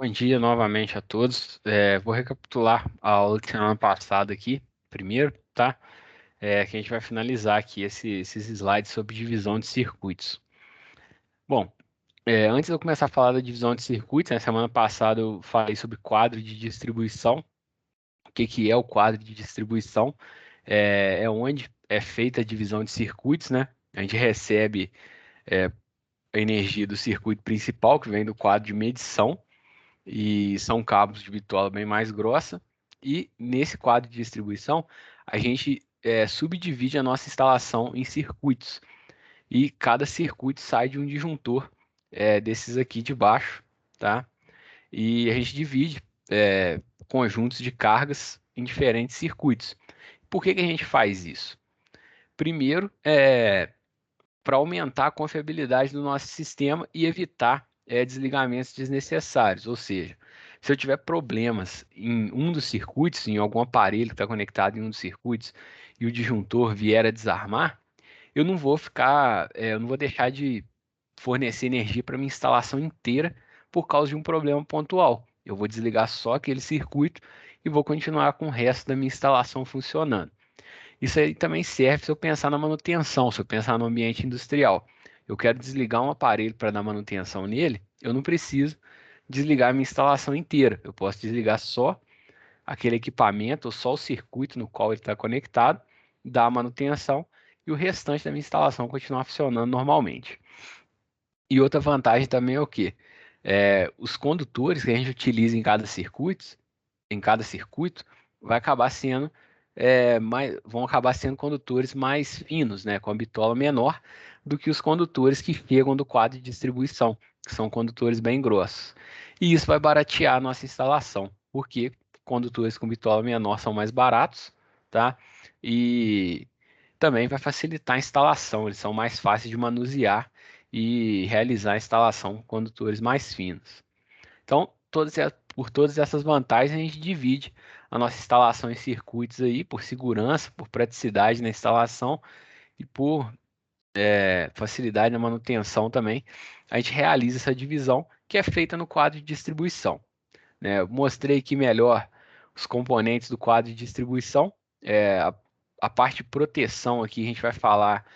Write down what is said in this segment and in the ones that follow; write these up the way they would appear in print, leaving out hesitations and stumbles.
Bom dia novamente a todos. Vou recapitular a aula de semana passada aqui, primeiro, tá? Que a gente vai finalizar aqui esses slides sobre divisão de circuitos. Bom, antes de eu começar a falar da divisão de circuitos, na semana passada eu falei sobre quadro de distribuição. O que que é o quadro de distribuição? É onde é feita a divisão de circuitos, né? A gente recebe a energia do circuito principal, que vem do quadro de medição, e são cabos de bitola bem mais grossa. E nesse quadro de distribuição, a gente subdivide a nossa instalação em circuitos. E cada circuito sai de um disjuntor desses aqui de baixo, tá? E a gente divide conjuntos de cargas em diferentes circuitos. Por que que a gente faz isso? Primeiro, para aumentar a confiabilidade do nosso sistema e evitar desligamentos desnecessários. Ou seja, se eu tiver problemas em um dos circuitos, em algum aparelho que está conectado em um dos circuitos, e o disjuntor vier a desarmar, eu não vou deixar de fornecer energia para minha instalação inteira por causa de um problema pontual. Eu vou desligar só aquele circuito e vou continuar com o resto da minha instalação funcionando. Isso aí também serve se eu pensar na manutenção, se eu pensar no ambiente industrial. Eu quero desligar um aparelho para dar manutenção nele, eu não preciso desligar a minha instalação inteira. Eu posso desligar só aquele equipamento ou só o circuito no qual ele está conectado, dar a manutenção e o restante da minha instalação continuar funcionando normalmente. E outra vantagem também é o quê? Os condutores que a gente utiliza em cada circuito, vai acabar sendo vão acabar sendo condutores mais finos, né, com a bitola menor do que os condutores que chegam do quadro de distribuição, que são condutores bem grossos. E isso vai baratear a nossa instalação, porque condutores com bitola menor são mais baratos, tá? E também vai facilitar a instalação, eles são mais fáceis de manusear e realizar a instalação com condutores mais finos. Então, por todas essas vantagens, a gente divide a nossa instalação em circuitos aí, por segurança, por praticidade na instalação e por facilidade na manutenção também. A gente realiza essa divisão que é feita no quadro de distribuição, né? Eu mostrei aqui melhor os componentes do quadro de distribuição. A parte de proteção aqui a gente vai falar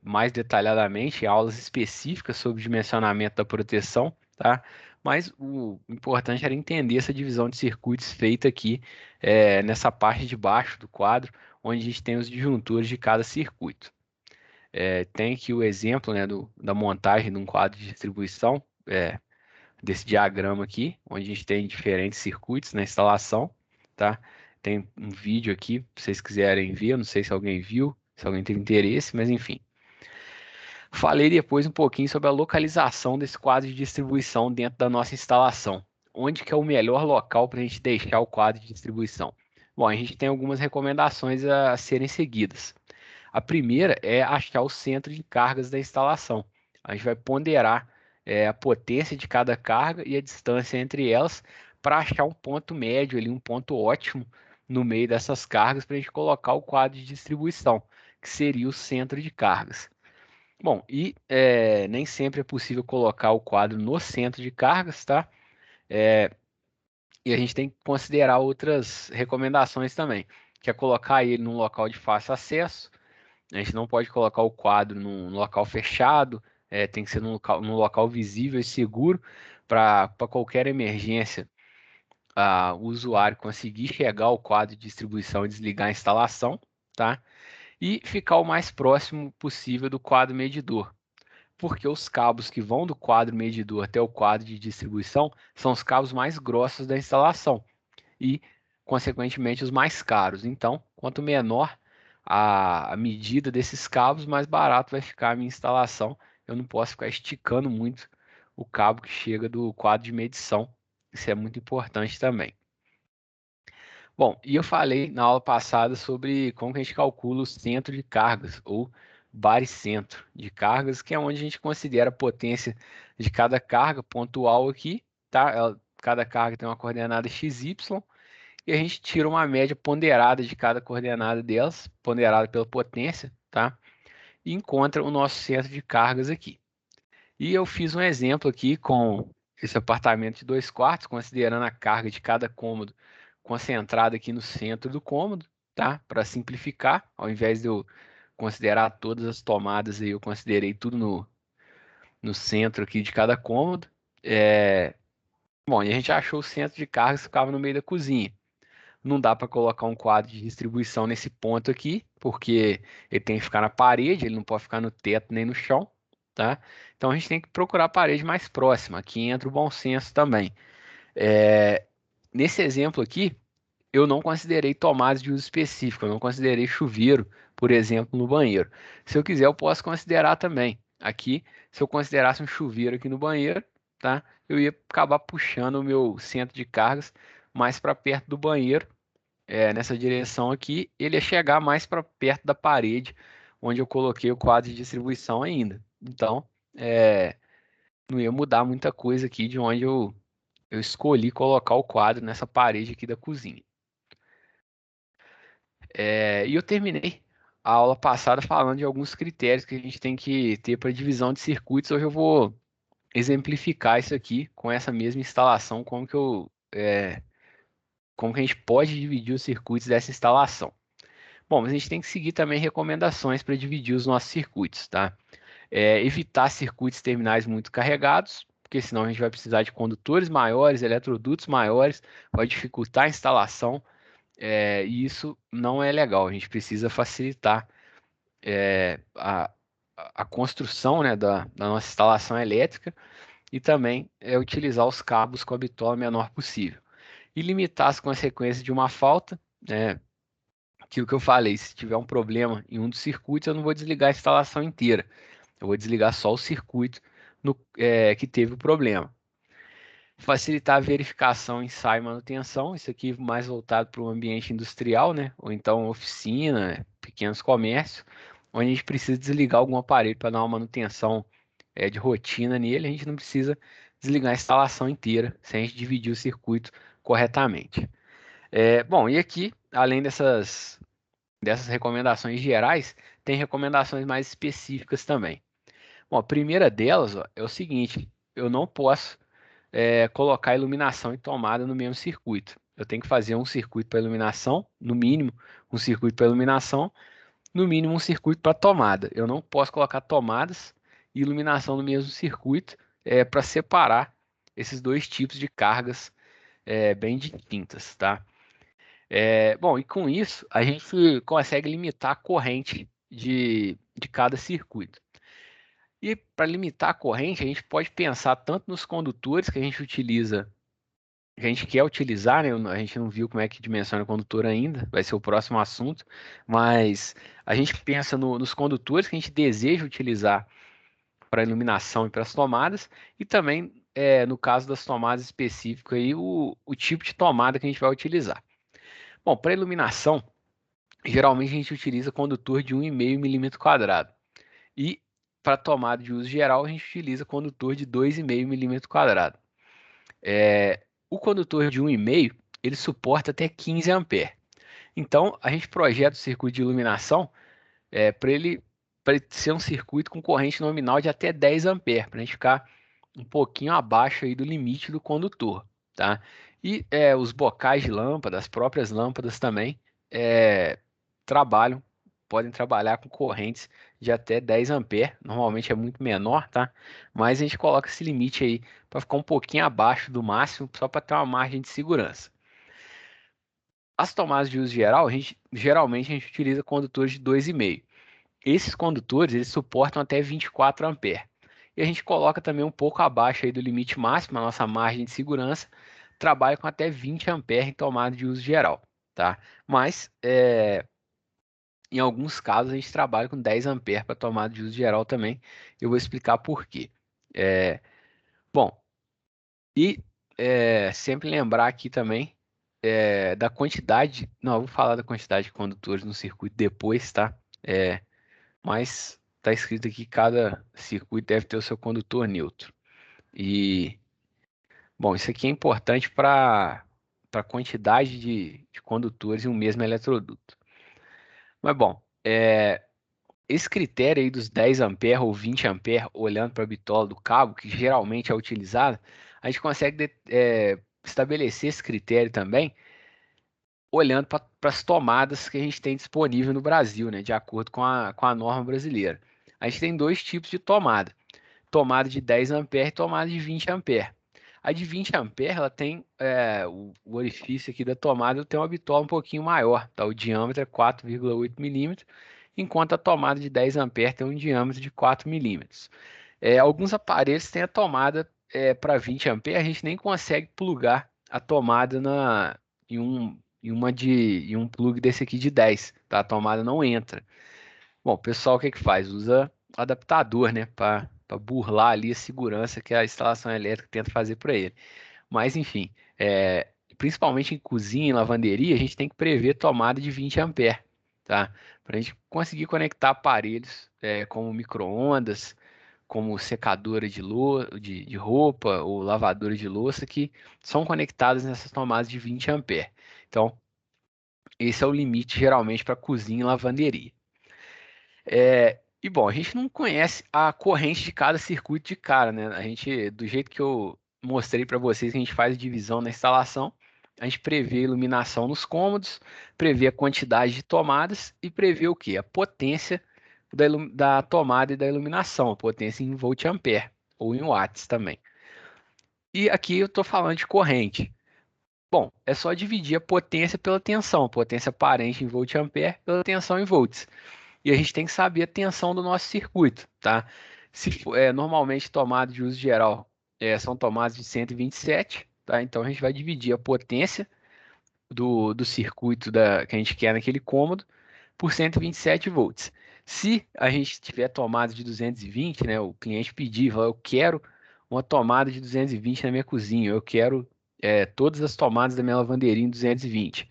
mais detalhadamente em aulas específicas sobre dimensionamento da proteção, tá? Mas o importante era entender essa divisão de circuitos feita aqui nessa parte de baixo do quadro, onde a gente tem os disjuntores de cada circuito. Tem aqui o exemplo, né, da montagem de um quadro de distribuição, desse diagrama aqui, onde a gente tem diferentes circuitos na instalação, tá? Tem um vídeo aqui, se vocês quiserem ver, eu não sei se alguém viu, se alguém tem interesse, mas enfim. Falei depois um pouquinho sobre a localização desse quadro de distribuição dentro da nossa instalação. Onde que é o melhor local para a gente deixar o quadro de distribuição? Bom, a gente tem algumas recomendações a serem seguidas. A primeira é achar o centro de cargas da instalação. A gente vai ponderar a potência de cada carga e a distância entre elas para achar um ponto médio ali, um ponto ótimo no meio dessas cargas para a gente colocar o quadro de distribuição, que seria o centro de cargas. Bom, e nem sempre é possível colocar o quadro no centro de cargas, tá? E a gente tem que considerar outras recomendações também, que é colocar ele num local de fácil acesso. A gente não pode colocar o quadro num local fechado, tem que ser num local visível e seguro para qualquer emergência, o usuário conseguir chegar ao quadro de distribuição e desligar a instalação, tá? E ficar o mais próximo possível do quadro medidor, porque os cabos que vão do quadro medidor até o quadro de distribuição são os cabos mais grossos da instalação e, consequentemente, os mais caros. Então, quanto menor a medida desses cabos, mais barato vai ficar a minha instalação. Eu não posso ficar esticando muito o cabo que chega do quadro de medição. Isso é muito importante também. Bom, e eu falei na aula passada sobre como que a gente calcula o centro de cargas, ou baricentro de cargas, que é onde a gente considera a potência de cada carga pontual aqui, tá? Cada carga tem uma coordenada XY, e a gente tira uma média ponderada de cada coordenada delas, ponderada pela potência, tá? E encontra o nosso centro de cargas aqui. E eu fiz um exemplo aqui com esse apartamento de 2 quartos, considerando a carga de cada cômodo concentrada aqui no centro do cômodo, tá? Para simplificar, ao invés de eu considerar todas as tomadas aí, eu considerei tudo no centro aqui de cada cômodo. Bom, e a gente achou o centro de cargas que ficava no meio da cozinha. Não dá para colocar um quadro de distribuição nesse ponto aqui, porque ele tem que ficar na parede, ele não pode ficar no teto nem no chão, tá? Então a gente tem que procurar a parede mais próxima. Aqui entra o bom senso também. É, Nesse exemplo aqui, eu não considerei tomadas de uso específico, eu não considerei chuveiro, por exemplo, no banheiro. Se eu quiser, eu posso considerar também. Aqui, se eu considerasse um chuveiro aqui no banheiro, tá? Eu ia acabar puxando o meu centro de cargas mais para perto do banheiro, nessa direção aqui, ele ia chegar mais para perto da parede onde eu coloquei o quadro de distribuição ainda. Então, é, não ia mudar muita coisa aqui de onde eu escolhi colocar o quadro nessa parede aqui da cozinha. E eu terminei a aula passada falando de alguns critérios que a gente tem que ter para divisão de circuitos. Hoje eu vou exemplificar isso aqui com essa mesma instalação, como que a gente pode dividir os circuitos dessa instalação. Bom, mas a gente tem que seguir também recomendações para dividir os nossos circuitos, tá? Evitar circuitos terminais muito carregados, porque senão a gente vai precisar de condutores maiores, eletrodutos maiores, vai dificultar a instalação, e isso não é legal. A gente precisa facilitar a construção, né, da nossa instalação elétrica e também utilizar os cabos com a bitola menor possível. E limitar as consequências de uma falta, né? Aquilo que eu falei, se tiver um problema em um dos circuitos, eu não vou desligar a instalação inteira. Eu vou desligar só o circuito que teve o problema. Facilitar a verificação, ensaio e manutenção. Isso aqui mais voltado para o ambiente industrial, né? Ou então oficina, pequenos comércios, onde a gente precisa desligar algum aparelho para dar uma manutenção de rotina nele. A gente não precisa desligar a instalação inteira sem a gente dividir o circuito corretamente. Bom, e aqui, além dessas recomendações gerais, tem recomendações mais específicas também. Bom, a primeira delas, ó, é o seguinte: eu não posso colocar iluminação e tomada no mesmo circuito. Eu tenho que fazer um circuito para iluminação, no mínimo um circuito para iluminação, no mínimo um circuito para tomada. Eu não posso colocar tomadas e iluminação no mesmo circuito para separar esses dois tipos de cargas bem distintas, tá? Bom, e com isso a gente consegue limitar a corrente de cada circuito. E para limitar a corrente, a gente pode pensar tanto nos condutores que a gente utiliza, que a gente quer utilizar, né? A gente não viu como é que dimensiona o condutor ainda, vai ser o próximo assunto, mas a gente pensa nos condutores que a gente deseja utilizar para iluminação e para as tomadas, e também, no caso das tomadas específicas, aí, o tipo de tomada que a gente vai utilizar. Bom, para iluminação, geralmente a gente utiliza condutor de 1,5 milímetro quadrado. E para tomada de uso geral, a gente utiliza condutor de 2,5 milímetro quadrado. O condutor de 1,5, ele suporta até 15 amperes. Então, a gente projeta o circuito de iluminação para ele ser um circuito com corrente nominal de até 10 amperes, para a gente ficar um pouquinho abaixo aí do limite do condutor, tá? E os bocais de lâmpada, as próprias lâmpadas também, é, trabalham, podem trabalhar com correntes de até 10 amperes, normalmente é muito menor, tá? Mas a gente coloca esse limite aí para ficar um pouquinho abaixo do máximo, só para ter uma margem de segurança. As tomadas de uso geral, geralmente a gente utiliza condutores de 2,5. Esses condutores, eles suportam até 24 amperes. E a gente coloca também um pouco abaixo aí do limite máximo, a nossa margem de segurança, trabalha com até 20 amperes em tomada de uso geral, tá? Mas, em alguns casos, a gente trabalha com 10 amperes para tomada de uso geral também. Eu vou explicar por quê. É, Bom, e sempre lembrar aqui também da quantidade. Não, eu vou falar da quantidade de condutores no circuito depois, tá? Mas está escrito aqui que cada circuito deve ter o seu condutor neutro. E, bom, isso aqui é importante para a quantidade de condutores em um mesmo eletroduto. Mas, bom, esse critério aí dos 10 ampere ou 20 ampere, olhando para a bitola do cabo, que geralmente é utilizado, a gente consegue estabelecer esse critério também olhando para as tomadas que a gente tem disponível no Brasil, né, de acordo com a norma brasileira. A gente tem dois tipos de tomada: tomada de 10 ampere e tomada de 20 ampere. A de 20 ampere, ela tem o orifício aqui da tomada tem uma bitola um pouquinho maior, tá? O diâmetro é 4,8 milímetros, enquanto a tomada de 10 ampere tem um diâmetro de 4 milímetros. Alguns aparelhos têm a tomada para 20 ampere, a gente nem consegue plugar a tomada em um plug desse aqui de 10, tá? A tomada não entra. Bom, o pessoal o que que faz? Usa adaptador, né, para burlar ali a segurança que a instalação elétrica tenta fazer para ele. Mas enfim, principalmente em cozinha e lavanderia, a gente tem que prever tomada de 20 ampere, tá? Para a gente conseguir conectar aparelhos como micro-ondas, como secadora de roupa ou lavadora de louça que são conectadas nessas tomadas de 20 ampere. Então, esse é o limite geralmente para cozinha e lavanderia. E bom, a gente não conhece a corrente de cada circuito de cara, né? A gente, do jeito que eu mostrei para vocês, a gente faz a divisão na instalação, a gente prevê a iluminação nos cômodos, prevê a quantidade de tomadas e prevê o quê? A potência da tomada e da iluminação, a potência em volt-ampere ou em watts também. E aqui eu estou falando de corrente. Bom, é só dividir a potência pela tensão, potência aparente em volt-ampere pela tensão em volts. E a gente tem que saber a tensão do nosso circuito, tá? Se for, normalmente tomada de uso geral são tomadas de 127, tá? Então a gente vai dividir a potência do circuito que a gente quer naquele cômodo por 127 volts. Se a gente tiver tomada de 220, né? O cliente pedir, fala, eu quero uma tomada de 220 na minha cozinha, eu quero todas as tomadas da minha lavanderia em 220.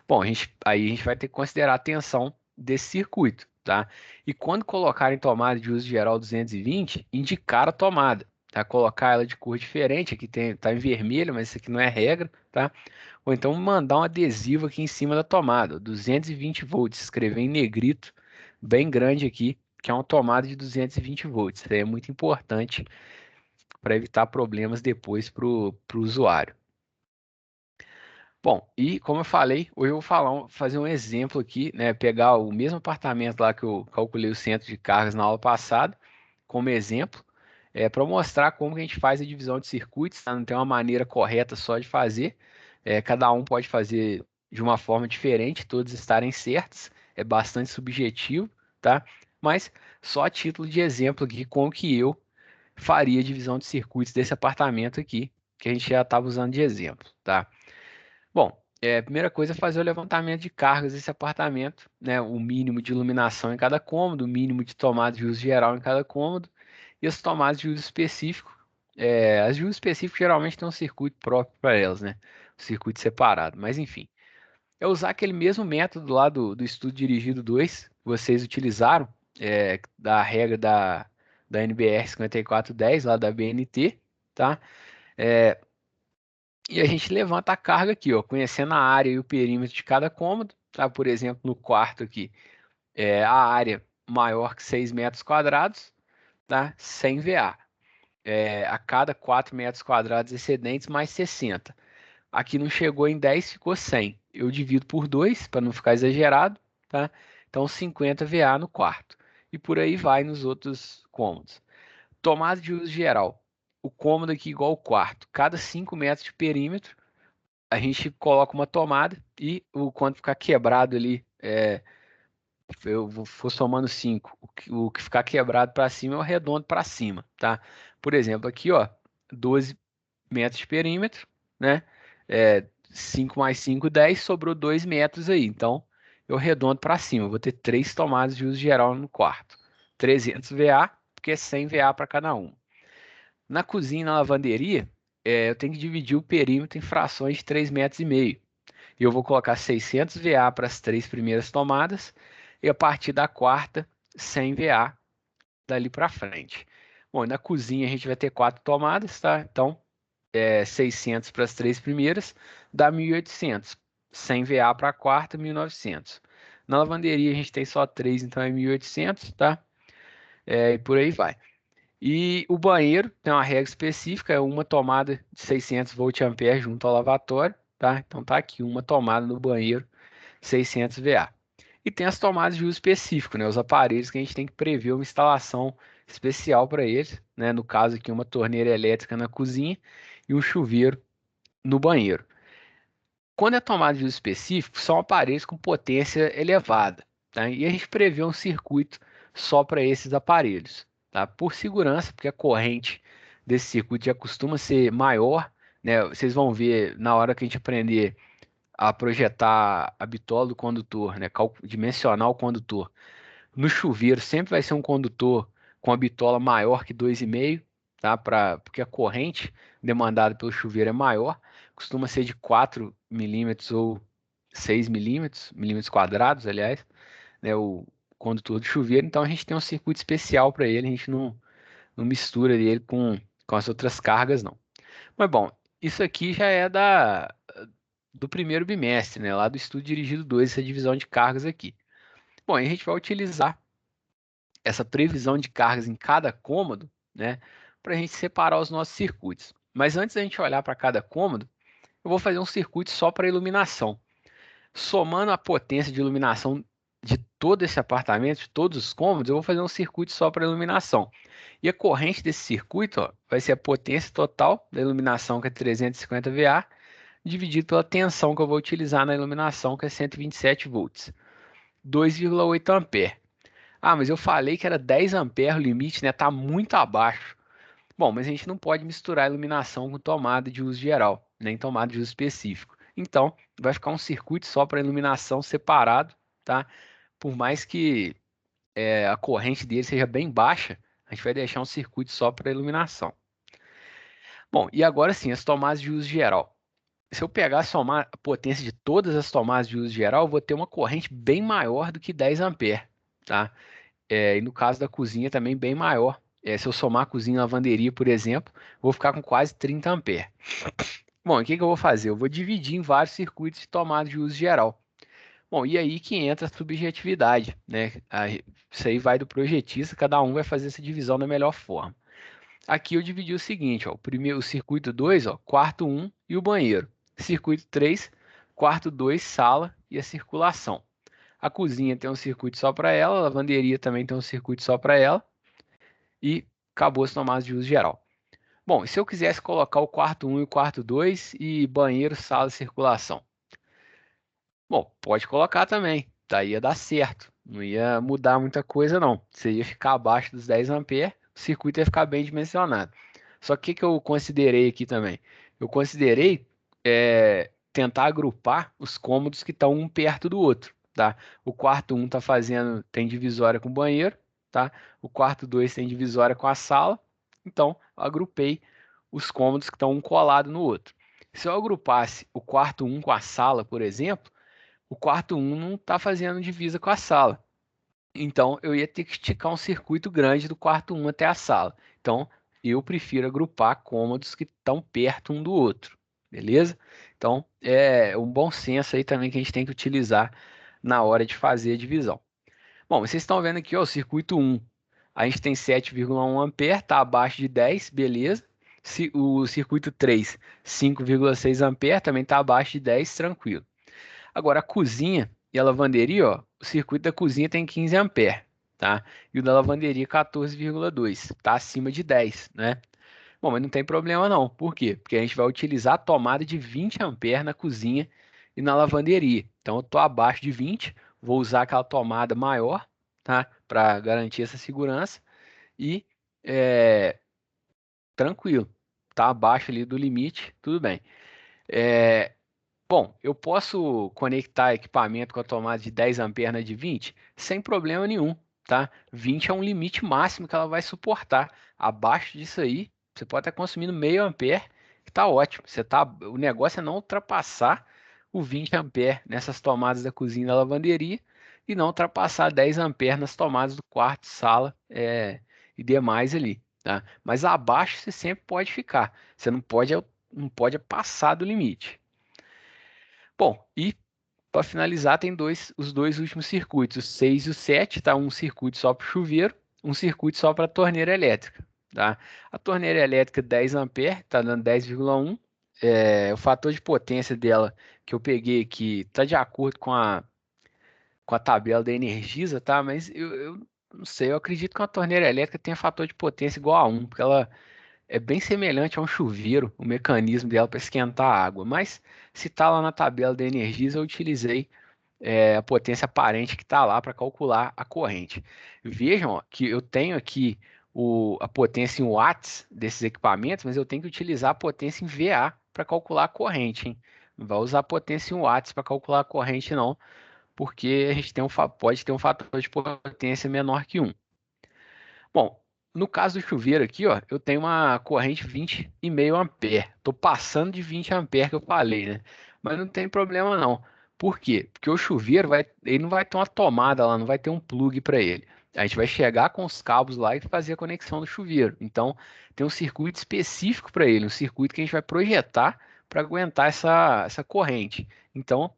Bom, aí a gente vai ter que considerar a tensão desse circuito, tá? E quando colocar em tomada de uso geral 220, indicar a tomada, tá? Colocar ela de cor diferente, aqui tá em vermelho, mas isso aqui não é regra, tá? Ou então mandar um adesivo aqui em cima da tomada, 220 volts, escrever em negrito, bem grande aqui, que é uma tomada de 220 volts. Isso aí é muito importante para evitar problemas depois para o usuário. Bom, e como eu falei, hoje eu vou fazer um exemplo aqui, né? Pegar o mesmo apartamento lá que eu calculei o centro de cargas na aula passada, como exemplo, para mostrar como que a gente faz a divisão de circuitos, tá? Não tem uma maneira correta só de fazer, cada um pode fazer de uma forma diferente, todos estarem certos, é bastante subjetivo, tá? Mas só a título de exemplo aqui, como que eu faria a divisão de circuitos desse apartamento aqui, que a gente já estava usando de exemplo, tá? Bom, a primeira coisa é fazer o levantamento de cargas desse apartamento, né? O mínimo de iluminação em cada cômodo, o mínimo de tomada de uso geral em cada cômodo e as tomadas de uso específico. As de uso específico geralmente têm um circuito próprio para elas, né? Um circuito separado, mas enfim. É usar aquele mesmo método lá do estudo dirigido 2 que vocês utilizaram, da regra da NBR 5410, lá da BNT, tá? É, E a gente levanta a carga aqui, ó, conhecendo a área e o perímetro de cada cômodo, tá? Por exemplo, no quarto aqui, a área maior que 6 metros quadrados, tá? 100 VA. A cada 4 metros quadrados excedentes, mais 60. Aqui não chegou em 10, ficou 100. Eu divido por 2, para não ficar exagerado, tá? Então, 50 VA no quarto. E por aí vai nos outros cômodos. Tomada de uso geral. O cômodo aqui igual ao quarto. Cada 5 metros de perímetro, a gente coloca uma tomada e quando ficar quebrado ali, for somando 5, o que ficar quebrado para cima eu arredondo para cima, tá? Por exemplo, aqui, ó, 12 metros de perímetro, né? 5 mais 5, 10, sobrou 2 metros aí. Então, eu arredondo para cima. Eu vou ter 3 tomadas de uso geral no quarto. 300 VA, porque é 100 VA para cada um. Na cozinha e na lavanderia, eu tenho que dividir o perímetro em frações de 3,5 metros. E eu vou colocar 600 VA para as 3 primeiras tomadas e a partir da quarta, 100 VA dali para frente. Bom, na cozinha a gente vai ter 4 tomadas, tá? Então, 600 para as 3 primeiras dá 1.800. 100 VA para a quarta, 1.900. Na lavanderia a gente tem só 3, então é 1.800, tá? E por aí vai. E o banheiro tem uma regra específica, é uma tomada de 600 volt-ampere junto ao lavatório, tá? Então tá aqui, uma tomada no banheiro, 600 VA. E tem as tomadas de uso específico, né? Os aparelhos que a gente tem que prever uma instalação especial para eles, né? No caso aqui, uma torneira elétrica na cozinha e um chuveiro no banheiro. Quando é tomada de uso específico, são aparelhos com potência elevada, tá? E a gente prevê um circuito só para esses aparelhos, tá? Por segurança, porque a corrente desse circuito já costuma ser maior, né? Vocês vão ver na hora que a gente aprender a projetar a bitola do condutor, né? Dimensionar o condutor. No chuveiro sempre vai ser um condutor com a bitola maior que 2,5, tá? Porque a corrente demandada pelo chuveiro é maior, costuma ser de 4 milímetros ou 6 milímetros, milímetros quadrados, aliás, né? O condutor do chuveiro, então a gente tem um circuito especial para ele, a gente não mistura ele com as outras cargas, não. Mas bom, isso aqui já é do primeiro bimestre, né? Lá do estudo dirigido 2, essa divisão de cargas aqui. Bom, a gente vai utilizar essa previsão de cargas em cada cômodo, né, para a gente separar os nossos circuitos. Mas antes da gente olhar para cada cômodo, eu vou fazer um circuito só para iluminação. Somando a potência de iluminação de todo esse apartamento, de todos os cômodos, eu vou fazer um circuito só para iluminação. E a corrente desse circuito, ó, vai ser a potência total da iluminação, que é 350 VA, dividido pela tensão que eu vou utilizar na iluminação, que é 127 volts, 2,8 ampere. Ah, mas eu falei que era 10 amperes o limite, né? Tá muito abaixo. Bom, mas a gente não pode misturar iluminação com tomada de uso geral, nem tomada de uso específico. Então, vai ficar um circuito só para iluminação separado, tá? Por mais que a corrente dele seja bem baixa, a gente vai deixar um circuito só para iluminação. Bom, e agora sim, as tomadas de uso geral. Se eu pegar somar a potência de todas as tomadas de uso geral, eu vou ter uma corrente bem maior do que 10 amperes, tá? E no caso da cozinha também bem maior. Se eu somar a cozinha e lavanderia, por exemplo, vou ficar com quase 30 amperes. Bom, o que que eu vou fazer? Eu vou dividir em vários circuitos de tomada de uso geral. Bom, e aí que entra a subjetividade, né? Isso aí vai do projetista, cada um vai fazer essa divisão da melhor forma. Aqui eu dividi o seguinte, ó, o circuito 2, ó, quarto 1 e o banheiro. Circuito 3, quarto 2, sala e a circulação. A cozinha tem um circuito só para ela, a lavanderia também tem um circuito só para ela e acabou as tomadas de uso geral. Bom, e se eu quisesse colocar o quarto 1 e o quarto 2 e banheiro, sala e circulação? Bom, pode colocar também, daí ia dar certo, não ia mudar muita coisa não. Você ia ficar abaixo dos 10 amperes, o circuito ia ficar bem dimensionado. Só que o que eu considerei aqui também? Eu considerei tentar agrupar os cômodos que estão um perto do outro, tá? O quarto 1 tem divisória com o banheiro, tá? O quarto 2 tem divisória com a sala, então eu agrupei os cômodos que estão um colado no outro. Se eu agrupasse o quarto 1 com a sala, por exemplo, o quarto 1 não está fazendo divisa com a sala. Então, eu ia ter que esticar um circuito grande do quarto 1 até a sala. Então, eu prefiro agrupar cômodos que estão perto um do outro, beleza? Então, é um bom senso aí também que a gente tem que utilizar na hora de fazer a divisão. Bom, vocês estão vendo aqui, ó, o circuito 1. A gente tem 7,1 ampere, está abaixo de 10, beleza? O circuito 3, 5,6 ampere, também está abaixo de 10, tranquilo. Agora, a cozinha e a lavanderia, ó, o circuito da cozinha tem 15 amperes, tá? E o da lavanderia 14,2, tá acima de 10, né? Bom, mas não tem problema não. Por quê? Porque a gente vai utilizar a tomada de 20 amperes na cozinha e na lavanderia. Então, eu tô abaixo de 20, vou usar aquela tomada maior, tá? Para garantir essa segurança e é, tranquilo, tá abaixo ali do limite, tudo bem. É, Bom, eu posso conectar equipamento com a tomada de 10 amperes na de 20 sem problema nenhum, tá? 20 é um limite máximo que ela vai suportar. Abaixo disso aí, você pode estar consumindo meio ampere, que tá ótimo. O negócio é não ultrapassar o 20 ampere nessas tomadas da cozinha e da lavanderia e não ultrapassar 10 amperes nas tomadas do quarto, sala, e demais ali, tá? Mas abaixo você sempre pode ficar. Você não pode passar do limite. Bom, e Para finalizar, tem os dois últimos circuitos, o 6 e o 7, tá? Um circuito só para o chuveiro, um circuito só para a torneira elétrica, tá? A torneira elétrica 10 ampere, tá dando 10,1. O fator de potência dela que eu peguei aqui tá de acordo com a tabela da Energisa, tá? Mas eu não sei, eu acredito que uma torneira elétrica tenha fator de potência igual a 1, porque ela é bem semelhante a um chuveiro, o mecanismo dela para esquentar a água. Mas se tá lá na tabela da Energisa, eu utilizei a potência aparente que está lá para calcular a corrente. Vejam, ó, que eu tenho aqui a potência em watts desses equipamentos, mas eu tenho que utilizar a potência em VA para calcular a corrente, hein? Não vai usar a potência em watts para calcular a corrente, não, porque a gente pode ter um fator de potência menor que 1. Bom, no caso do chuveiro aqui, ó, eu tenho uma corrente 20,5 ampere. Estou passando de 20 ampere que eu falei, né? Mas não tem problema não. Por quê? Porque o chuveiro ele não vai ter uma tomada lá, não vai ter um plug para ele. A gente vai chegar com os cabos lá e fazer a conexão do chuveiro. Então, tem um circuito específico para ele, um circuito que a gente vai projetar para aguentar essa corrente. Então,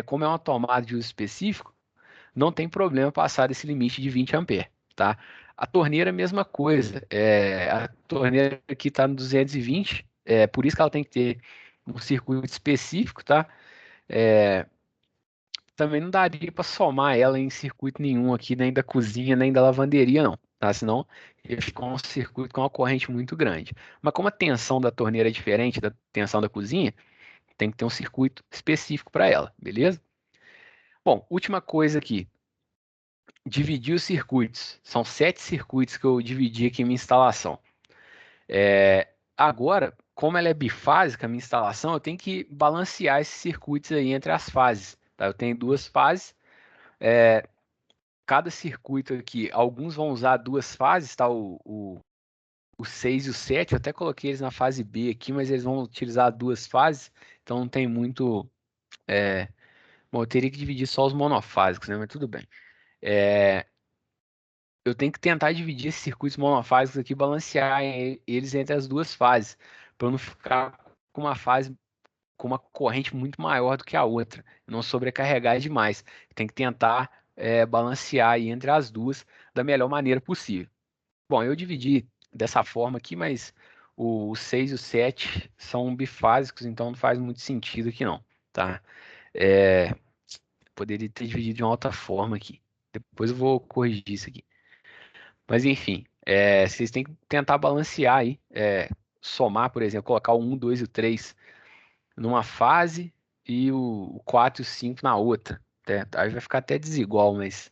como é uma tomada de uso específico, não tem problema passar desse limite de 20 ampere, tá? A torneira, é a mesma coisa. A torneira aqui está no 220, por isso que ela tem que ter um circuito específico, tá? É, também não daria para somar ela em circuito nenhum aqui, nem da cozinha, nem da lavanderia, não, tá? Senão ia ficar um circuito com uma corrente muito grande. Mas como a tensão da torneira é diferente da tensão da cozinha, tem que ter um circuito específico para ela, beleza? Bom, última coisa aqui. Dividir os circuitos. São 7 circuitos que eu dividi aqui em minha instalação. Agora, como ela é bifásica, a minha instalação, eu tenho que balancear esses circuitos aí entre as fases. Tá? Eu tenho duas fases. Cada circuito aqui, alguns vão usar duas fases, tá? O 6 e o 7, eu até coloquei eles na fase B aqui, mas eles vão utilizar duas fases, então não tem muito. Bom, eu teria que dividir só os monofásicos, né? Mas tudo bem. Eu tenho que tentar dividir esses circuitos monofásicos aqui, balancear eles entre as duas fases, para não ficar com uma fase com uma corrente muito maior do que a outra, não sobrecarregar demais. Tem que tentar balancear aí entre as duas da melhor maneira possível. Bom, eu dividi dessa forma aqui, mas o 6 e o 7 são bifásicos, então não faz muito sentido aqui não, tá? É, poderia ter dividido de uma outra forma aqui. Depois eu vou corrigir isso aqui. Mas enfim, vocês têm que tentar balancear aí, somar, por exemplo, colocar o 1, 2 e o 3 numa fase e o 4 e o 5 na outra. Aí vai ficar até desigual, mas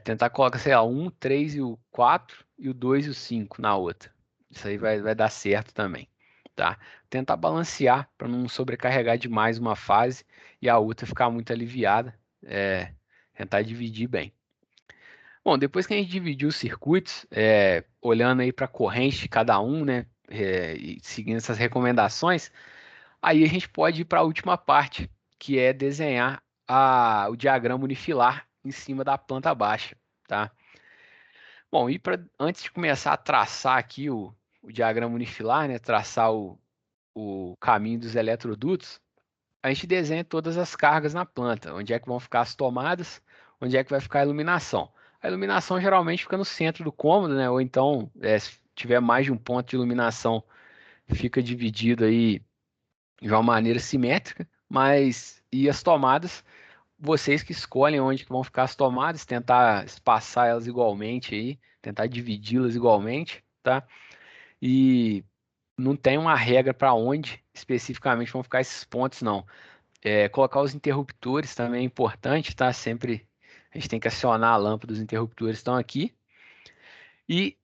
tentar colocar, sei lá, o 1, 3 e o 4 e o 2 e o 5 na outra. Isso aí vai dar certo também, tá? Tentar balancear para não sobrecarregar demais uma fase e a outra ficar muito aliviada. Tentar dividir bem. Bom, depois que a gente dividiu os circuitos, olhando aí para a corrente de cada um, né, e seguindo essas recomendações, aí a gente pode ir para a última parte, que é desenhar o diagrama unifilar em cima da planta baixa, tá? Bom, antes de começar a traçar aqui o diagrama unifilar, né, traçar o caminho dos eletrodutos, a gente desenha todas as cargas na planta, onde é que vão ficar as tomadas, onde é que vai ficar a iluminação. A iluminação geralmente fica no centro do cômodo, né? Ou então, se tiver mais de um ponto de iluminação, fica dividido aí de uma maneira simétrica, mas e as tomadas, vocês que escolhem onde que vão ficar as tomadas, tentar espaçar elas igualmente aí, tentar dividi-las igualmente, tá? E não tem uma regra para onde especificamente vão ficar esses pontos, não. Colocar os interruptores também é importante, tá? Sempre a gente tem que acionar a lâmpada dos interruptores estão aqui. E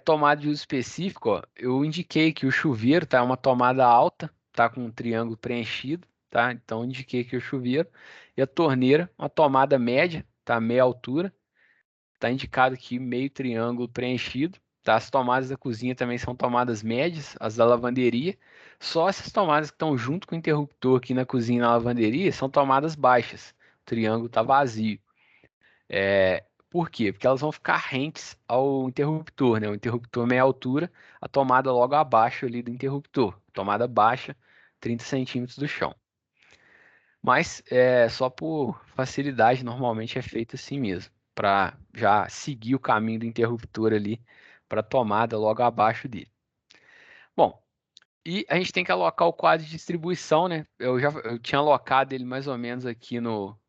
tomada de uso específico, ó, eu indiquei que o chuveiro tá uma tomada alta, tá com um triângulo preenchido, tá? Então indiquei que o chuveiro e a torneira uma tomada média, tá? Meia altura, tá indicado aqui meio triângulo preenchido, tá? As tomadas da cozinha também são tomadas médias, as da lavanderia. Só essas tomadas que estão junto com o interruptor aqui na cozinha e na lavanderia são tomadas baixas. O triângulo está vazio. Por quê? Porque elas vão ficar rentes ao interruptor, né? O interruptor meia altura, a tomada logo abaixo ali do interruptor. Tomada baixa, 30 centímetros do chão. Mas só por facilidade, normalmente é feito assim mesmo, para já seguir o caminho do interruptor ali para a tomada logo abaixo dele. Bom, e a gente tem que alocar o quadro de distribuição, né? Eu tinha alocado ele mais ou menos aqui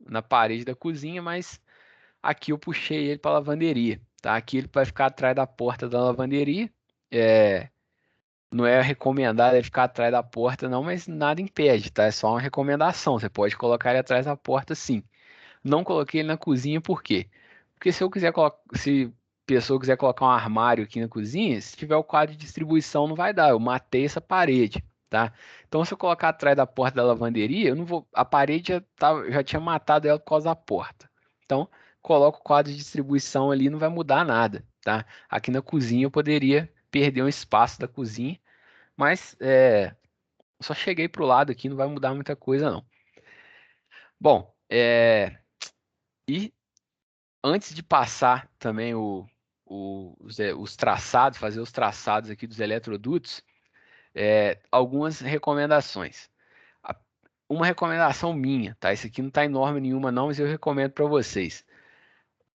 na parede da cozinha, mas aqui eu puxei ele para a lavanderia, tá? Aqui ele vai ficar atrás da porta da lavanderia. É, não é recomendado ele ficar atrás da porta, não, mas nada impede, tá? É só uma recomendação. Você pode colocar ele atrás da porta, sim. Não coloquei ele na cozinha, por quê? Porque se eu quiser colocar, se a pessoa quiser colocar um armário aqui na cozinha, se tiver o quadro de distribuição, não vai dar. Eu matei essa parede, tá? Então, se eu colocar atrás da porta da lavanderia, eu não vou. A parede já tinha matado ela por causa da porta. Então, coloco o quadro de distribuição ali, não vai mudar nada, tá? Aqui na cozinha eu poderia perder um espaço da cozinha, mas só cheguei pro lado aqui, não vai mudar muita coisa, não. Bom, e antes de passar também os traçados, fazer os traçados aqui dos eletrodutos, algumas recomendações. A- Uma recomendação minha, tá? Isso aqui não está em norma nenhuma não, mas eu recomendo para vocês.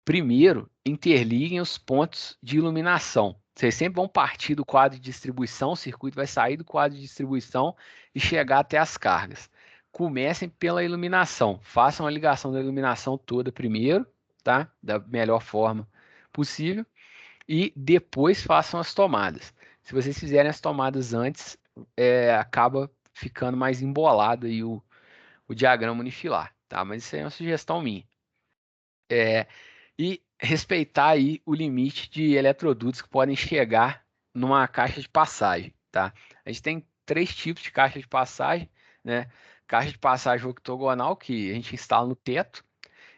Primeiro, interliguem os pontos de iluminação. Vocês sempre vão partir do quadro de distribuição, o circuito vai sair do quadro de distribuição e chegar até as cargas. Comecem pela iluminação. Façam a ligação da iluminação toda primeiro, tá? Da melhor forma possível. E depois façam as tomadas. Se vocês fizerem as tomadas antes, acaba ficando mais embolado aí o diagrama unifilar, tá? Mas isso aí é uma sugestão minha. É, e respeitar aí o limite de eletrodutos que podem chegar numa caixa de passagem, tá? A gente tem três tipos de caixa de passagem, né? Caixa de passagem octogonal, que a gente instala no teto,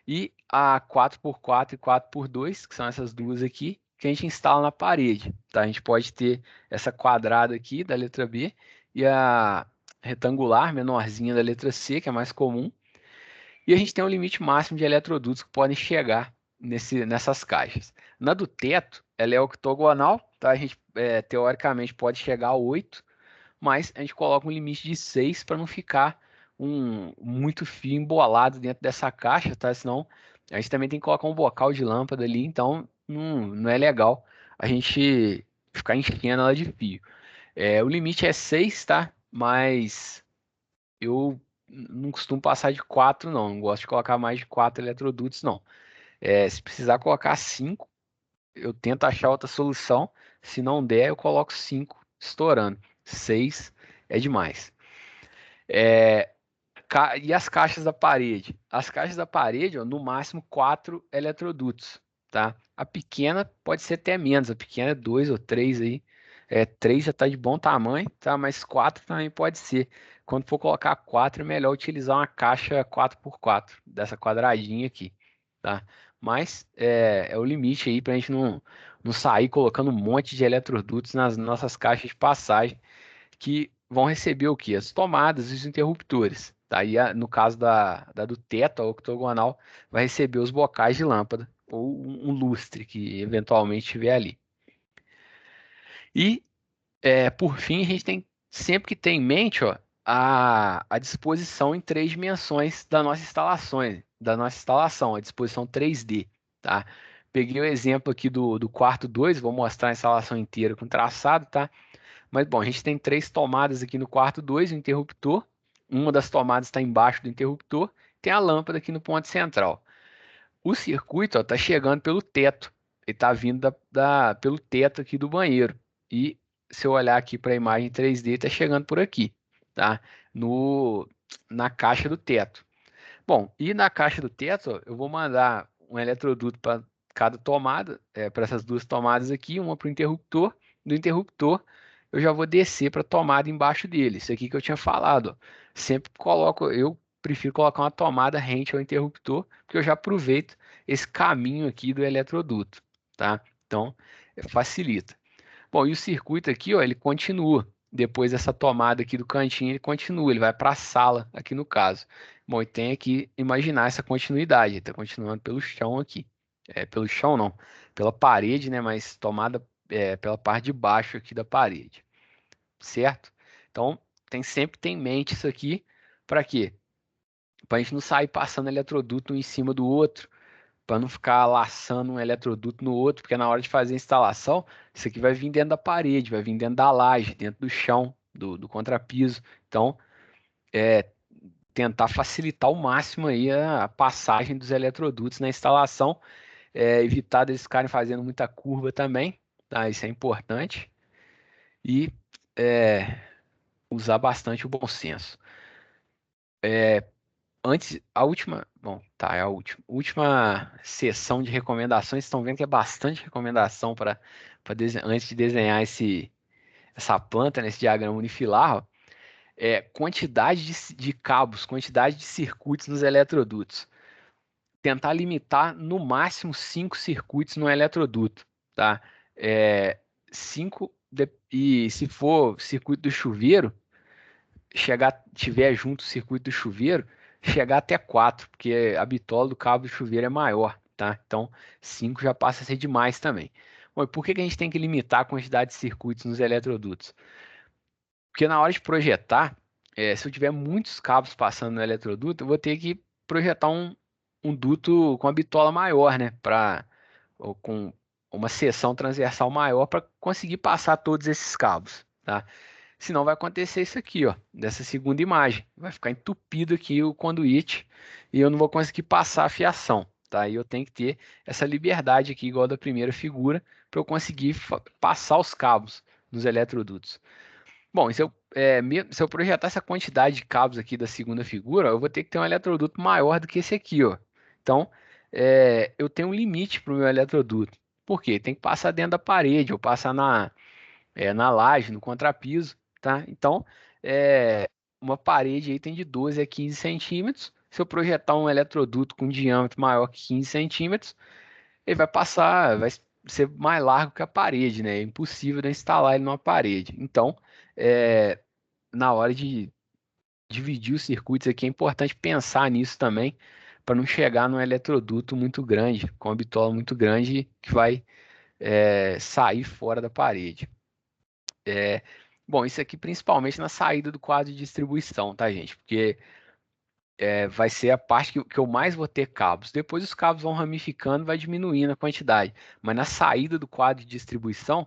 e a 4x4 e 4x2, que são essas duas aqui, que a gente instala na parede, tá? A gente pode ter essa quadrada aqui da letra B e a retangular menorzinha da letra C, que é mais comum, e a gente tem um limite máximo de eletrodutos que podem chegar nessas caixas. Na do teto, ela é octogonal, tá? A gente teoricamente pode chegar a 8, mas a gente coloca um limite de 6 para não ficar muito fio embolado dentro dessa caixa, tá? Senão a gente também tem que colocar um bocal de lâmpada ali, então não é legal a gente ficar enchendo ela de fio. O limite é 6, tá? Mas eu não costumo passar de 4, não. Não gosto de colocar mais de 4 eletrodutos, não. Se precisar colocar 5, eu tento achar outra solução. Se não der, eu coloco 5 estourando. 6 é demais. É, e as caixas da parede? As caixas da parede, ó, no máximo 4 eletrodutos, tá? A pequena pode ser até menos. A pequena é 2 ou 3 aí. 3 já está de bom tamanho, tá? Mas 4 também pode ser. Quando for colocar 4, é melhor utilizar uma caixa 4x4, dessa quadradinha aqui, tá? Mas é o limite aí para a gente não sair colocando um monte de eletrodutos nas nossas caixas de passagem, que vão receber o quê? As tomadas e os interruptores. Tá? E no caso da do teto, a octogonal, vai receber os bocais de lâmpada ou um lustre que eventualmente estiver ali. E, por fim, a gente tem sempre que ter em mente, ó, a disposição em três dimensões da nossa instalação, a disposição 3D, tá? Peguei o exemplo aqui do quarto 2, vou mostrar a instalação inteira com traçado, tá? Mas bom, a gente tem três tomadas aqui no quarto 2, o interruptor. Uma das tomadas está embaixo do interruptor. Tem a lâmpada aqui no ponto central. O circuito está chegando pelo teto. Ele está vindo pelo teto aqui do banheiro. E se eu olhar aqui para a imagem 3D, está chegando por aqui, tá? No, na caixa do teto. Bom, e na caixa do teto, ó, eu vou mandar um eletroduto para cada tomada, para essas duas tomadas aqui, uma para o interruptor. Do interruptor, eu já vou descer para a tomada embaixo dele. Isso aqui que eu tinha falado, ó. Sempre coloco, eu prefiro colocar uma tomada rente ao interruptor, porque eu já aproveito esse caminho aqui do eletroduto, tá? Então, facilita. Bom, e o circuito aqui, ó, ele continua. Depois dessa tomada aqui do cantinho, ele continua, ele vai para a sala, aqui no caso. Bom, e tem que imaginar essa continuidade, ele está continuando pelo chão aqui. Pelo chão não, pela parede, né? Mas tomada pela parte de baixo aqui da parede, certo? Então, sempre ter em mente isso aqui, para quê? para a gente não sair passando eletroduto um em cima do outro, para não ficar laçando um eletroduto no outro, porque na hora de fazer a instalação, isso aqui vai vir dentro da parede, vai vir dentro da laje, dentro do chão, do contrapiso. Então, tentar facilitar ao máximo aí a passagem dos eletrodutos na instalação, evitar deles ficarem fazendo muita curva também, tá? Isso é importante. E é, usar bastante o bom senso. Antes, a última, bom, tá, é a última sessão de recomendações. Estão vendo que é bastante recomendação para antes de desenhar essa planta nesse diagrama unifilar, ó, quantidade de cabos, quantidade de circuitos nos eletrodutos. Tentar limitar no máximo 5 circuitos no eletroduto, tá? É, 5 e se for circuito do chuveiro, tiver junto o circuito do chuveiro, chegar até 4, porque a bitola do cabo do chuveiro é maior, tá? Então 5 já passa a ser demais também. Bom, e por que que a gente tem que limitar a quantidade de circuitos nos eletrodutos? Porque na hora de projetar, se eu tiver muitos cabos passando no eletroduto, eu vou ter que projetar um duto com a bitola maior, né? Ou com uma seção transversal maior para conseguir passar todos esses cabos, tá? Senão vai acontecer isso aqui, ó, dessa segunda imagem. Vai ficar entupido aqui o conduíte e eu não vou conseguir passar a fiação, tá? E eu tenho que ter essa liberdade aqui, igual da primeira figura, para eu conseguir passar os cabos nos eletrodutos. Bom, se eu projetar essa quantidade de cabos aqui da segunda figura, eu vou ter que ter um eletroduto maior do que esse aqui, ó. Então, eu tenho um limite para o meu eletroduto. Por quê? Tem que passar dentro da parede, ou passar na laje, no contrapiso, tá? Então, uma parede aí tem de 12 a 15 centímetros. Se eu projetar um eletroduto com diâmetro maior que 15 centímetros, ele vai ser mais largo que a parede, né? É impossível de instalar ele numa parede. Então, é, na hora de dividir os circuitos aqui, é importante pensar nisso também, para não chegar num eletroduto muito grande, com uma bitola muito grande que vai sair fora da parede. É, bom, isso aqui principalmente na saída do quadro de distribuição, tá, gente? Porque vai ser a parte que eu mais vou ter cabos. Depois os cabos vão ramificando, vai diminuindo a quantidade. Mas na saída do quadro de distribuição,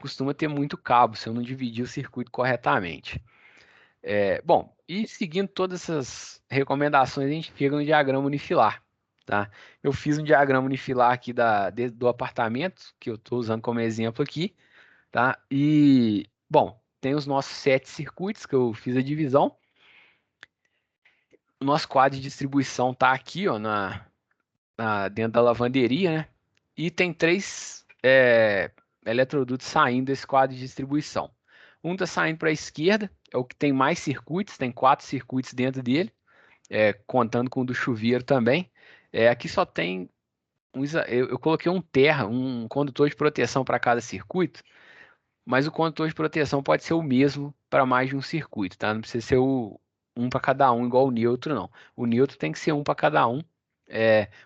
costuma ter muito cabo, se eu não dividir o circuito corretamente. Bom, e seguindo todas essas recomendações, a gente chega no diagrama unifilar, tá? Eu fiz um diagrama unifilar aqui do apartamento, que eu estou usando como exemplo aqui, tá? E, bom, tem os nossos 7 circuitos que eu fiz a divisão. O nosso quadro de distribuição está aqui, ó, dentro da lavanderia, né? E tem 3 eletrodutos saindo desse quadro de distribuição. Um está saindo para a esquerda, é o que tem mais circuitos, tem 4 circuitos dentro dele, contando com o do chuveiro também. Aqui só tem eu coloquei um condutor de proteção para cada circuito, mas o condutor de proteção pode ser o mesmo para mais de um circuito, tá? Não precisa ser um para cada um, igual o neutro, não. O neutro tem que ser um para cada um,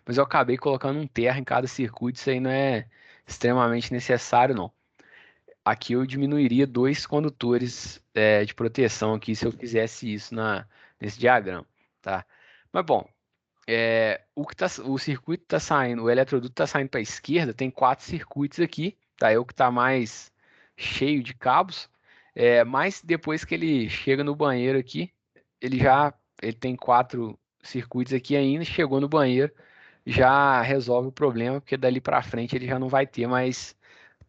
mas eu acabei colocando um terra em cada circuito, isso aí não é extremamente necessário, não. Aqui eu diminuiria 2 condutores, de proteção aqui se eu fizesse isso nesse diagrama, tá? Mas bom, o circuito está saindo, o eletroduto está saindo para a esquerda, tem 4 circuitos aqui, tá? É o que está mais cheio de cabos, mas depois que ele chega no banheiro aqui, ele tem 4 circuitos aqui ainda, chegou no banheiro, já resolve o problema, porque dali para frente ele já não vai ter mais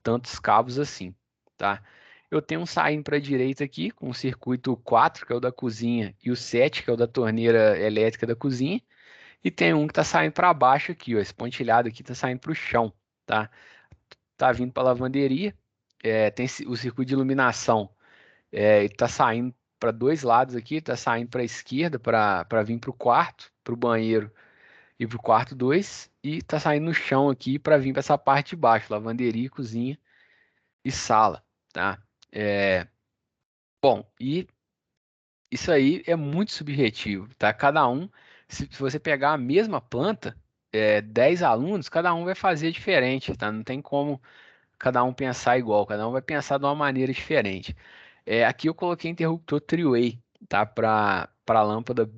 tantos cabos assim, tá? Eu tenho um saindo para a direita aqui, com o circuito 4, que é o da cozinha, e o 7, que é o da torneira elétrica da cozinha. E tem um que tá saindo para baixo aqui, ó. Esse pontilhado aqui tá saindo para o chão, tá? Tá vindo para a lavanderia. Tem o circuito de iluminação. Ele tá saindo para 2 lados aqui. Tá saindo para a esquerda para vir para o quarto, para o banheiro e para o quarto 2. E tá saindo no chão aqui para vir para essa parte de baixo, lavanderia, cozinha e sala, tá? Bom, e isso aí é muito subjetivo, tá? Cada um, se você pegar a mesma planta, 10 alunos, cada um vai fazer diferente, tá? Não tem como cada um pensar igual, cada um vai pensar de uma maneira diferente. Aqui eu coloquei interruptor three-way, tá? Para lâmpada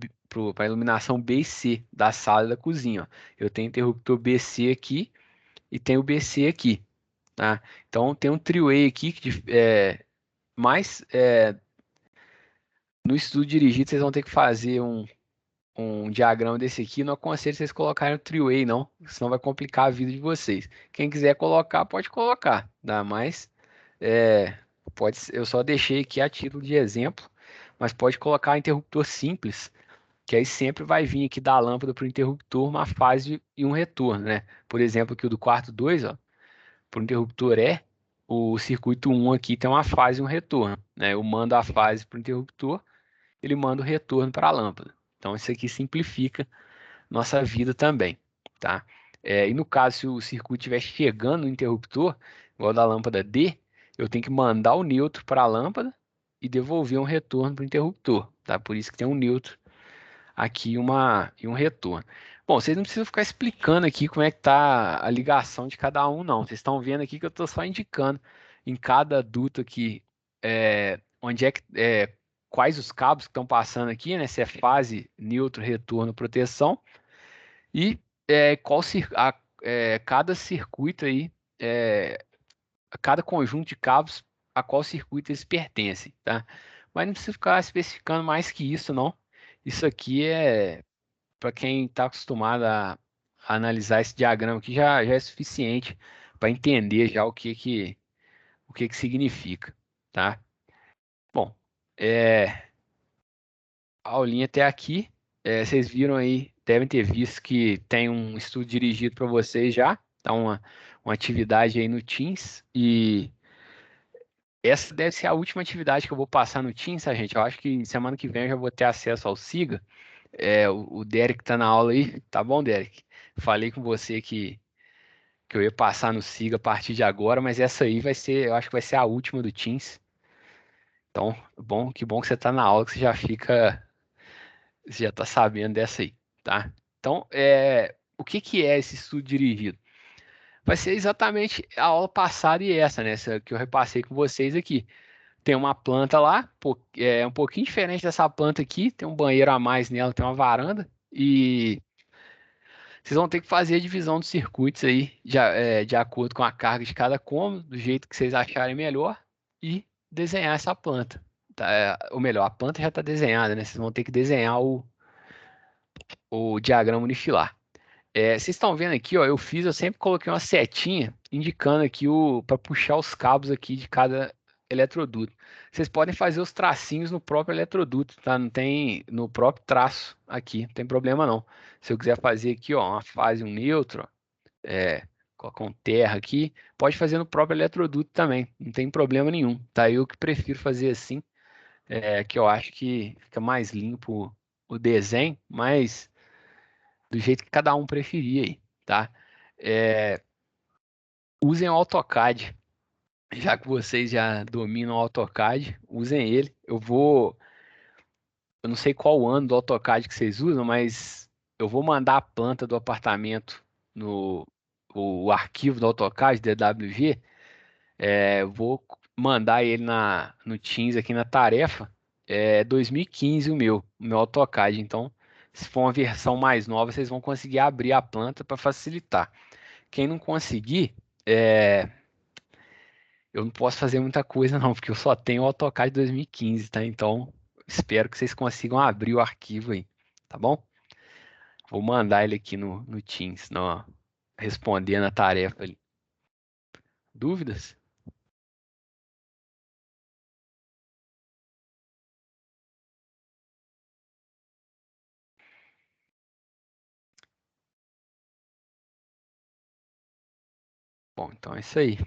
para iluminação B e C da sala e da cozinha. Ó. Eu tenho interruptor BC aqui e tenho o BC aqui, tá? Então tem um three-way aqui mais no estudo dirigido vocês vão ter que fazer um diagrama desse aqui. Não aconselho vocês colocarem o three-way não, senão vai complicar a vida de vocês. Quem quiser colocar pode colocar, tá? Mas é, eu só deixei aqui a título de exemplo, mas pode colocar interruptor simples, que aí sempre vai vir aqui da lâmpada para o interruptor uma fase e um retorno, né? Por exemplo, aqui o do quarto 2, ó, para o interruptor o circuito um aqui tem uma fase e um retorno, né? Eu mando a fase para o interruptor, ele manda o retorno para a lâmpada. Então isso aqui simplifica nossa vida também, tá? E no caso, se o circuito estiver chegando no interruptor, igual da lâmpada D, eu tenho que mandar o neutro para a lâmpada e devolver um retorno para o interruptor, tá? Por isso que tem um neutro aqui e um retorno. Bom, vocês não precisam ficar explicando aqui como é que tá a ligação de cada um, não. Vocês estão vendo aqui que eu estou só indicando em cada duto aqui onde quais os cabos que estão passando aqui, né? Se é fase, neutro, retorno, proteção e cada circuito aí, cada conjunto de cabos a qual circuito eles pertencem, tá? Mas não precisa ficar especificando mais que isso, não. Isso aqui é para quem está acostumado a analisar esse diagrama aqui já é suficiente para entender já o que que significa, tá? Bom, a aulinha até aqui, vocês viram aí, devem ter visto que tem um estudo dirigido para vocês já, tá uma atividade aí no Teams e essa deve ser a última atividade que eu vou passar no Teams, tá, gente? Eu acho que semana que vem eu já vou ter acesso ao Siga. O Derek tá na aula aí, tá bom, Derek? Falei com você que eu ia passar no Siga a partir de agora, mas essa aí eu acho que vai ser a última do Teams. Então, que bom que você tá na aula, que você já tá sabendo dessa aí, tá? Então, o que que é esse estudo dirigido? Vai ser exatamente a aula passada e essa, né? Essa que eu repassei com vocês aqui. Tem uma planta lá, um pouquinho diferente dessa planta aqui, tem um banheiro a mais nela, tem uma varanda, e vocês vão ter que fazer a divisão dos circuitos aí, de acordo com a carga de cada cômodo, do jeito que vocês acharem melhor, e desenhar essa planta. Tá? Ou melhor, a planta já está desenhada, né? Vocês vão ter que desenhar o diagrama unifilar. Vocês estão vendo aqui, ó, eu sempre coloquei uma setinha indicando aqui para puxar os cabos aqui de cada eletroduto. Vocês podem fazer os tracinhos no próprio eletroduto, tá? Não tem no próprio traço aqui, não tem problema não. Se eu quiser fazer aqui, ó, uma fase, um neutro, colocar um terra aqui, pode fazer no próprio eletroduto também, não tem problema nenhum, tá? Eu que prefiro fazer assim, que eu acho que fica mais limpo o desenho, mas do jeito que cada um preferir aí, tá? É, usem o AutoCAD, já que vocês já dominam o AutoCAD, usem ele. Eu não sei qual ano do AutoCAD que vocês usam, mas eu vou mandar a planta do apartamento no o arquivo do AutoCAD, DWG, eu vou mandar ele no Teams aqui na tarefa. 2015 o meu AutoCAD, então se for uma versão mais nova, vocês vão conseguir abrir a planta para facilitar. Quem não conseguir, eu não posso fazer muita coisa não, porque eu só tenho o AutoCAD 2015, tá? Então, espero que vocês consigam abrir o arquivo aí, tá bom? Vou mandar ele aqui no Teams, respondendo a tarefa ali. Dúvidas? Bom, então é isso aí.